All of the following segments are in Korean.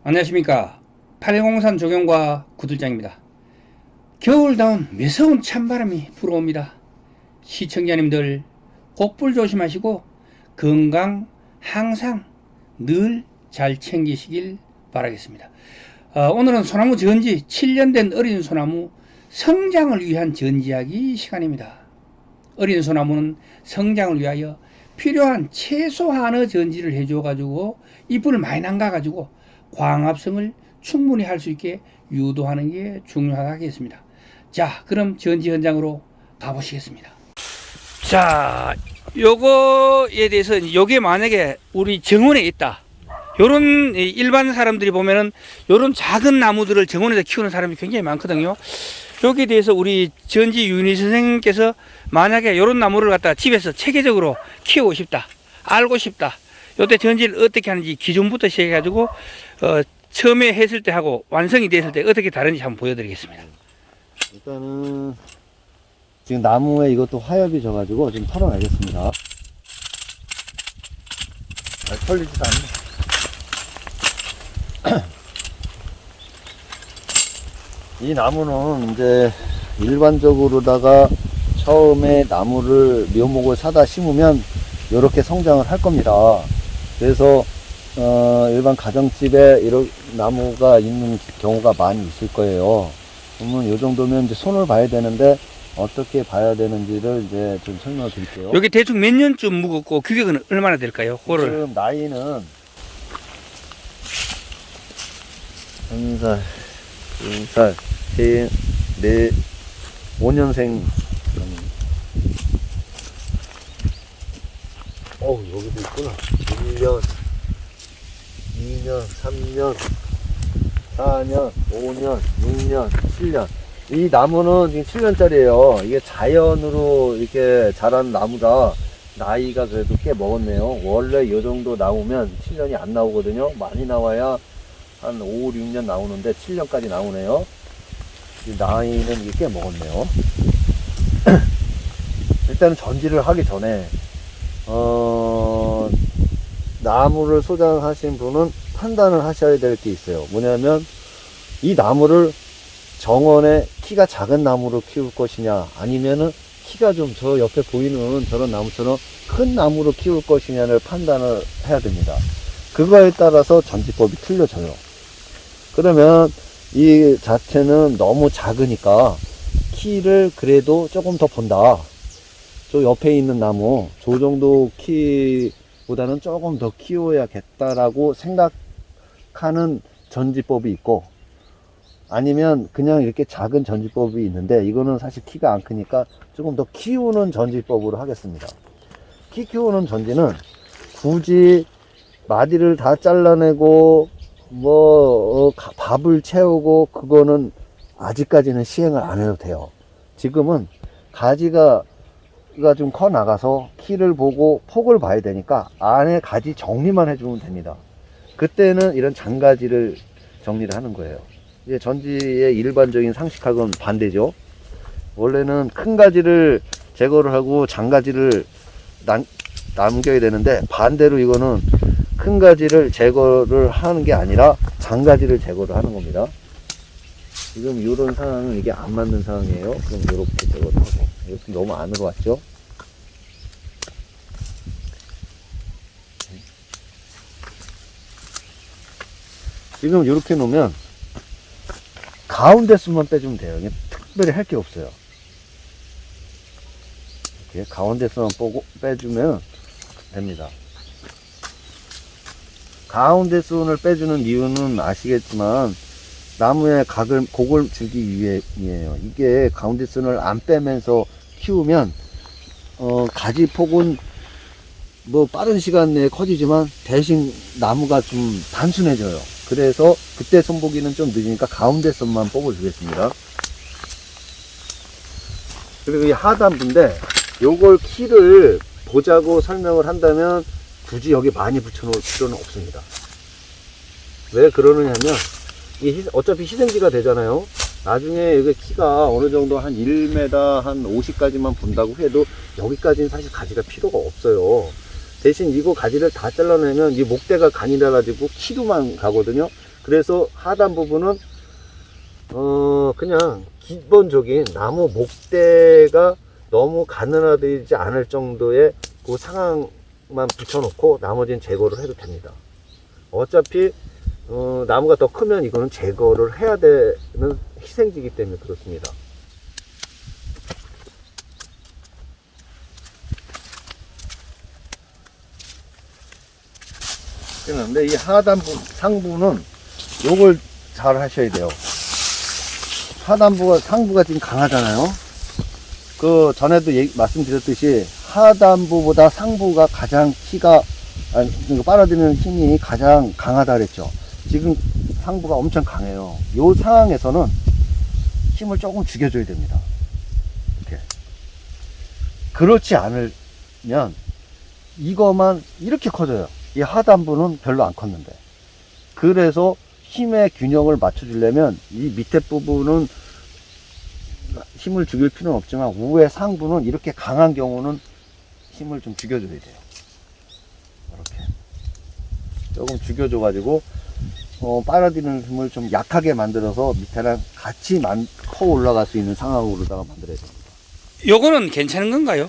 안녕하십니까. 803 조경과 구들장입니다. 겨울다운 매서운 찬바람이 불어옵니다. 시청자님들 복불 조심하시고 건강 항상 늘 잘 챙기시길 바라겠습니다. 오늘은 소나무 전지 7년 된 어린 소나무 성장을 위한 전지하기 시간입니다. 어린 소나무는 성장을 위하여 필요한 최소한의 전지를 해줘 가지고 잎을 많이 남가 가지고 광합성을 충분히 할 수 있게 유도하는 게 중요하겠습니다. 자, 그럼 전지 현장으로 가보시겠습니다. 자, 요거에 대해서 요게 만약에 우리 정원에 있다. 요런 일반 사람들이 보면은 요런 작은 나무들을 정원에서 키우는 사람이 굉장히 많거든요. 여기에 대해서 우리 전지 윤희 선생님께서 만약에 요런 나무를 갖다 집에서 체계적으로 키우고 싶다, 알고 싶다, 요때 전지를 어떻게 하는지 기존부터 시작해가지고 처음에 했을 때 하고 완성이 됐을 때 어떻게 다른지 한번 보여드리겠습니다. 일단은 지금 나무에 이것도 화엽이 져가지고 좀 털어내겠습니다. 잘 털리지도 않네. 이 나무는 이제 일반적으로다가 처음에 나무를 묘목을 사다 심으면 이렇게 성장을 할 겁니다. 그래서 일반 가정집에 이런 나무가 있는 경우가 많이 있을 거예요. 그러면 이 정도면 이제 손을 봐야 되는데 어떻게 봐야 되는지를 이제 좀 설명을 드릴게요. 여기 대충 몇 년쯤 묵었고 규격은 얼마나 될까요? 그거를 지금 나이는 1살, 2살, 3, 4, 5년생. 여기도 있구나. 1년, 2년, 3년, 4년, 5년, 6년, 7년. 이 나무는 지금 7년짜리예요. 이게 자연으로 이렇게 자란 나무다. 나이가 그래도 꽤 먹었네요. 원래 이 정도 나오면 7년이 안 나오거든요. 많이 나와야 한 5, 6년 나오는데 7년까지 나오네요. 이 나이는 이게 꽤 먹었네요. 일단은 전지를 하기 전에 나무를 소장하신 분은 판단을 하셔야 될 게 있어요. 뭐냐면 이 나무를 정원에 키가 작은 나무로 키울 것이냐, 아니면은 키가 좀 저 옆에 보이는 저런 나무처럼 큰 나무로 키울 것이냐를 판단을 해야 됩니다. 그거에 따라서 전지법이 틀려져요. 그러면 이 자체는 너무 작으니까 키를 그래도 조금 더 본다. 저 옆에 있는 나무, 저 정도 키보다는 조금 더 키워야겠다라고 생각하는 전지법이 있고, 아니면 그냥 이렇게 작은 전지법이 있는데, 이거는 사실 키가 안 크니까 조금 더 키우는 전지법으로 하겠습니다. 키 키우는 전지는 굳이 마디를 다 잘라내고 밥을 채우고 그거는 아직까지는 시행을 안 해도 돼요. 지금은 가지가 좀 커 나가서 키를 보고 폭을 봐야 되니까 안에 가지 정리만 해주면 됩니다. 그때는 이런 장가지를 정리를 하는 거예요. 이제 전지의 일반적인 상식하고는 반대죠. 원래는 큰 가지를 제거를 하고 장가지를 남겨야 되는데, 반대로 이거는 큰 가지를 제거를 하는 게 아니라 장가지를 제거를 하는 겁니다. 지금 이런 상황은 이게 안 맞는 상황이에요. 그럼 이렇게 제거를 하고. 이렇게 너무 안으로 왔죠. 지금 이렇게 놓으면 가운데 수만 빼주면 돼요. 그냥 특별히 할 게 없어요. 이렇게 가운데 수만 빼주면 됩니다. 가운데 순을 빼주는 이유는 아시겠지만 나무에 곡을 주기 위해이에요. 이게 가운데 순을 안 빼면서 키우면 가지 폭은 뭐 빠른 시간 내에 커지지만 대신 나무가 좀 단순해져요. 그래서 그때 손보기는 좀 늦으니까 가운데 선만 뽑아주겠습니다. 그리고 이 하단부인데 요걸 키를 보자고 설명을 한다면 굳이 여기 많이 붙여놓을 필요는 없습니다. 왜 그러느냐면 어차피 희생지가 되잖아요. 나중에 여기 키가 어느 정도 한 1m 한 50까지만 분다고 해도 여기까지는 사실 가지가 필요가 없어요. 대신 이거 가지를 다 잘라내면 이 목대가 가늘어 가지고 키로만 가거든요. 그래서 하단 부분은 그냥 기본적인 나무 목대가 너무 가늘어지지 않을 정도의 그 상황만 붙여놓고 나머지는 제거를 해도 됩니다. 어차피 나무가 더 크면 이거는 제거를 해야 되는 희생지이기 때문에 그렇습니다. 근데 이 하단부, 상부는 요걸 잘 하셔야 돼요. 하단부가, 상부가 지금 강하잖아요. 그 전에도 말씀드렸듯이 하단부보다 상부가 가장 키가, 빨아들이는 힘이 가장 강하다 그랬죠. 지금 상부가 엄청 강해요. 요 상황에서는 힘을 조금 죽여줘야 됩니다. 이렇게. 그렇지 않으면 이거만 이렇게 커져요. 이 하단부는 별로 안 컸는데. 그래서 힘의 균형을 맞춰주려면 이 밑에 부분은 힘을 죽일 필요는 없지만 우회 상부는 이렇게 강한 경우는 힘을 좀 죽여줘야 돼요. 이렇게 조금 죽여줘 가지고 빨아들이는 힘을 좀 약하게 만들어서 밑에랑 같이 커 올라갈 수 있는 상황으로다가 만들어야 됩니다. 요거는 괜찮은 건가요?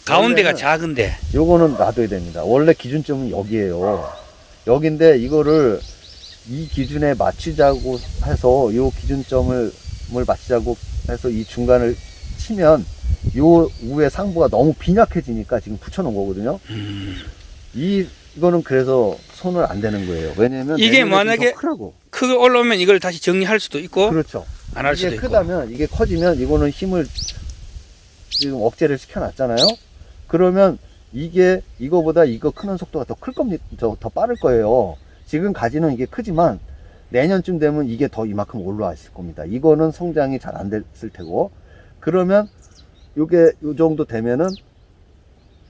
가운데가 원래는- 작은데. 요거는 놔둬야 됩니다. 원래 기준점은 여기에요. 여긴데 이거를 이 기준에 맞추자고 해서 요 기준점을 맞추자고 해서 이 중간을 치면 요 위에 상부가 너무 빈약해지니까 지금 붙여놓은 거거든요. 이거는 그래서 손을 안 대는 거예요. 왜냐면 이게 만약에 크라고. 크게 올라오면 이걸 다시 정리할 수도 있고 그렇죠. 안 할 수도 이게 있고. 크다면 이게 커지면 이거는 힘을 지금 억제를 시켜놨잖아요. 그러면 이게 이거보다 이거 크는 속도가 더 클 겁니다. 더 빠를 거예요. 지금 가지는 이게 크지만 내년쯤 되면 이게 더 이만큼 올라와 있을 겁니다. 이거는 성장이 잘 안 됐을 테고, 그러면 요게 요 정도 되면은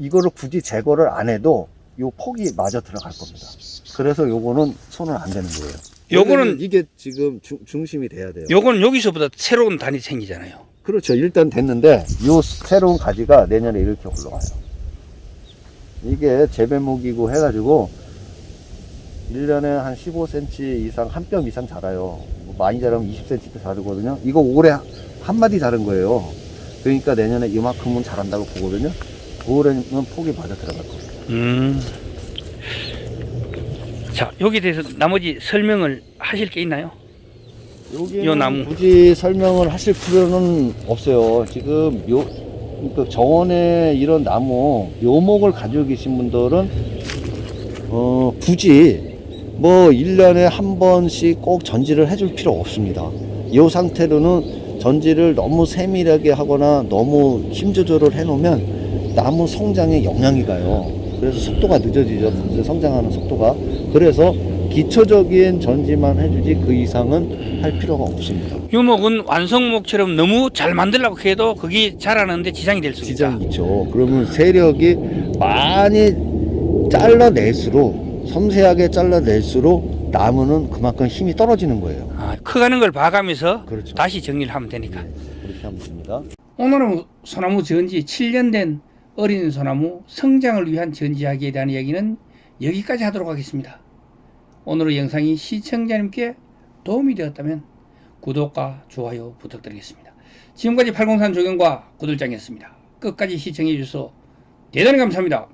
이거를 굳이 제거를 안 해도 요 폭이 마저 들어갈 겁니다. 그래서 요거는 손을 안 대는 거예요. 요거는 이게 지금 중심이 돼야 돼요. 요거는 여기서보다 새로운 단이 생기잖아요. 그렇죠. 일단 됐는데 요 새로운 가지가 내년에 이렇게 올라와요. 이게 재배목이고 해가지고 1년에 한 15cm 이상, 한 뼘 이상 자라요. 많이 자라면 20cm도 자르거든요. 이거 올해 한 마디 자른 거예요. 그러니까 내년에 이만큼은 자란다고 보거든요. 올해는 폭이 맞아 들어갈 거예요. 자, 여기에 대해서 나머지 설명을 하실 게 있나요? 여기는 요 나무. 굳이 설명을 하실 필요는 없어요. 지금 그러니까 정원에 이런 나무 묘목을 가지고 계신 분들은 굳이 뭐 1년에 한 번씩 꼭 전지를 해줄 필요 없습니다. 이 상태로는 전지를 너무 세밀하게 하거나 너무 힘 조절을 해 놓으면 나무 성장에 영향이 가요. 그래서 속도가 늦어지죠. 성장하는 속도가. 그래서 기초적인 전지만 해주지 그 이상은 할 필요가 없습니다. 유목은 완성목처럼 너무 잘 만들려고 해도 그게 자라는데 지장이 될 수 있다. 지장이 있죠. 그러면 세력이 많이 잘라낼수록, 섬세하게 잘라낼수록 나무는 그만큼 힘이 떨어지는 거예요. 커가는 걸 봐가면서 그렇죠. 다시 정리를 하면 되니까. 그렇게 하면 됩니다. 오늘은 소나무 전지 7년 된 어린 소나무 성장을 위한 전지하기에 대한 이야기는 여기까지 하도록 하겠습니다. 오늘의 영상이 시청자님께 도움이 되었다면 구독과 좋아요 부탁드리겠습니다. 지금까지 803 조경과 구들장이었습니다. 끝까지 시청해 주셔서 대단히 감사합니다.